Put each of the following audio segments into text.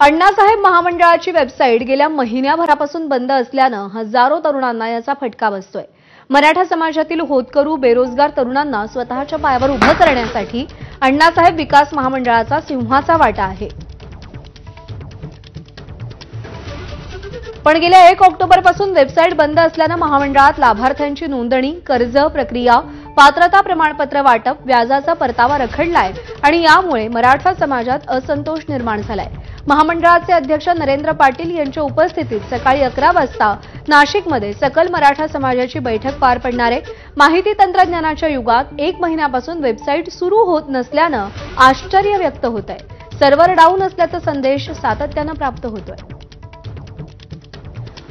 अण्णासाहेब महामंडळाची वेबसाईट गेल्या महिन्याभरापासून बंद असल्यानं हजारो तरुणांना याचा फटका बसतोय। मराठा समाजातील होतकरू बेरोजगार तरुणांना स्वतःच्या पायावर उभं करण्यासाठी अण्णासाहेब विकास महामंडळाचा सिंहाचा वाटा आहे। पण गेल्या 1 ऑक्टोबरपासून वेबसाईट बंद असल्यानं महामंडळात लाभार्थ्यांची नोंदणी, कर्ज प्रक्रिया, पात्रता प्रमाणपत्र वाटप, व्याजाचा परतावा रखडलाय आणि यामुळे मराठा समाजात असंतोष निर्माण झालाय। महामंडळाचे अध्यक्ष नरेंद्र पाटील यांच्या उपस्थितीत सकाळी 11 वाजता नाशिकमध्ये सकल मराठा समाजाची बैठक पार पडणार आहे। माहिती तंत्रज्ञानाच्या युगात 1 महिन्यापासून वेबसाईट सुरू होत नसल्यानं आश्चर्य व्यक्त होत आहे। सर्व्हर डाऊन असल्याचा संदेश सातत्यानं प्राप्त होतोय।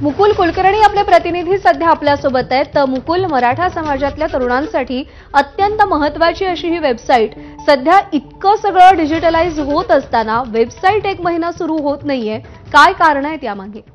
मुकुल कुलकर्णी आपले प्रतिनिधी सध्या आपल्यासोबत आहेत। तर मुकुल, मराठा समाजातल्या तरुणांसाठी अत्यंत महत्त्वाची अशी ही वेबसाईट सध्या इतकं सगळं डिजिटलाइज होत असताना वेबसाईट 1 महिना सुरू होत नाहीये, काय कारण आहेत यामागे?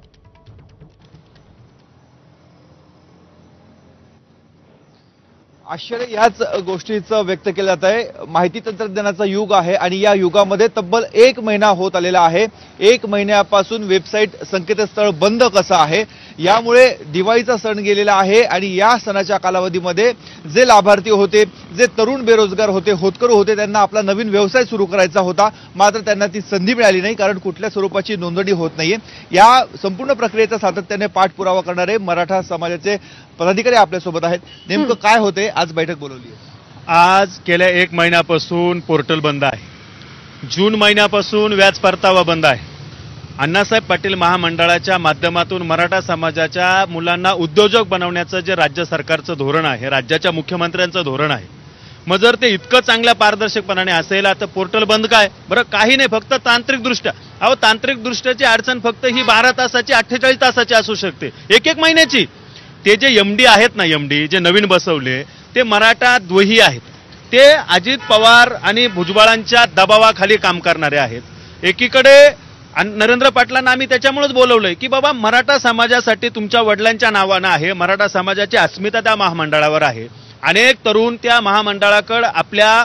आश्चर्य याच गोष्टीचं व्यक्त केलं जात आहे। माहिती तंत्रज्ञानाचा युग आहे आणि या युगामध्ये तब्बल 1 महिना होत आलेला आहे। 1 महिन्यापासून वेबसाईट संकेतस्थळ बंद कसं आहे, यामुळे दिवाळीचा सण गेलेला आहे आणि या सणाच्या कालावधीमध्ये जे लाभार्थी होते, जे तरुण बेरोजगार होते, होतकरू होते, त्यांना आपला नवीन व्यवसाय सुरू करायचा होता, मात्र त्यांना ती संधी मिळाली नाही, कारण कुठल्या स्वरूपाची नोंदणी होत नाहीये। या संपूर्ण प्रक्रियेचा सातत्याने पाठपुरावा करणारे मराठा समाजाचे पदाधिकारी आपल्यासोबत आहेत। नेमकं काय होते, आज बैठक बोलवली आहे? आज गेल्या 1 महिन्यापासून पोर्टल बंद आहे। जून महिन्यापासून व्याज परतावा बंद आहे। अण्णासाहेब पाटील महामंडळाच्या माध्यमातून मराठा समाजाच्या मुलांना उद्योजक बनवण्याचं जे राज्य सरकारचं धोरण आहे, राज्याच्या मुख्यमंत्र्यांचं धोरण आहे, मग जर ते इतकं चांगल्या पारदर्शकपणाने असेल तर पोर्टल बंद काय? बरं, काही नाही, फक्त तांत्रिकदृष्ट्या। अहो, तांत्रिकदृष्ट्याची अडचण फक्त ही 12 तासाची 48 तासाची असू शकते, 1 महिन्याची। ते जे एमडी आहेत ना, एमडी जे नवीन बसवले ते मराठा द्रोही आहेत। ते अजित पवार आणि भुजबळांच्या दबावाखाली काम करणारे आहेत। एकीकडे नरेंद्र पाटलांना आम्ही त्याच्यामुळेच बोलवलंय की बाबा, मराठा समाजासाठी तुमच्या वडिलांच्या नावानं आहे, मराठा समाजाची अस्मिता त्या महामंडळावर आहे। अनेक तरुण त्या महामंडळाकडे आपल्या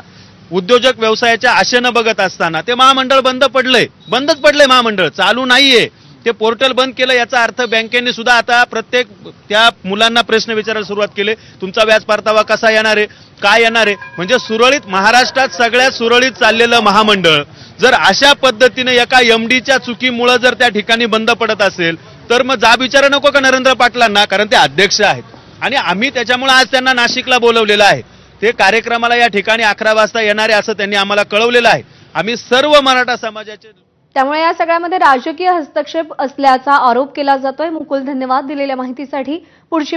उद्योजक व्यवसायाच्या आशेनं बघत असताना ते महामंडळ बंदच पडलंय, महामंडळ चालू नाहीये। ते पोर्टल बंद केलं, याचा अर्थ बँकेने सुद्धा आता प्रत्येक त्या मुलांना प्रश्न विचारायला सुरुवात केली, तुमचा व्याज परतावा कसा येणार आहे, काय येणार आहे? म्हणजे सुरळीत, महाराष्ट्रात सगळ्यात सुरळीत चाललेलं महामंडळ जर अशा पद्धतीने एका एमडीच्या चुकीमुळे जर त्या ठिकाणी बंद पडत असेल तर मग जाब विचारा नको का नरेंद्र पाटलांना? कारण ते अध्यक्ष आहेत आणि आम्ही त्याच्यामुळे आज त्यांना नाशिकला बोलवलेलं आहे। ते कार्यक्रमाला या ठिकाणी 11 वाजता येणार आहे असं त्यांनी आम्हाला कळवलेलं आहे। आम्ही सर्व मराठा समाजाचे, त्यामुळे या सगळ्यामध्ये राजकीय हस्तक्षेप असल्याचा आरोप केला जातोय। मुकुल, धन्यवाद दिलेल्या माहितीसाठी। पुढची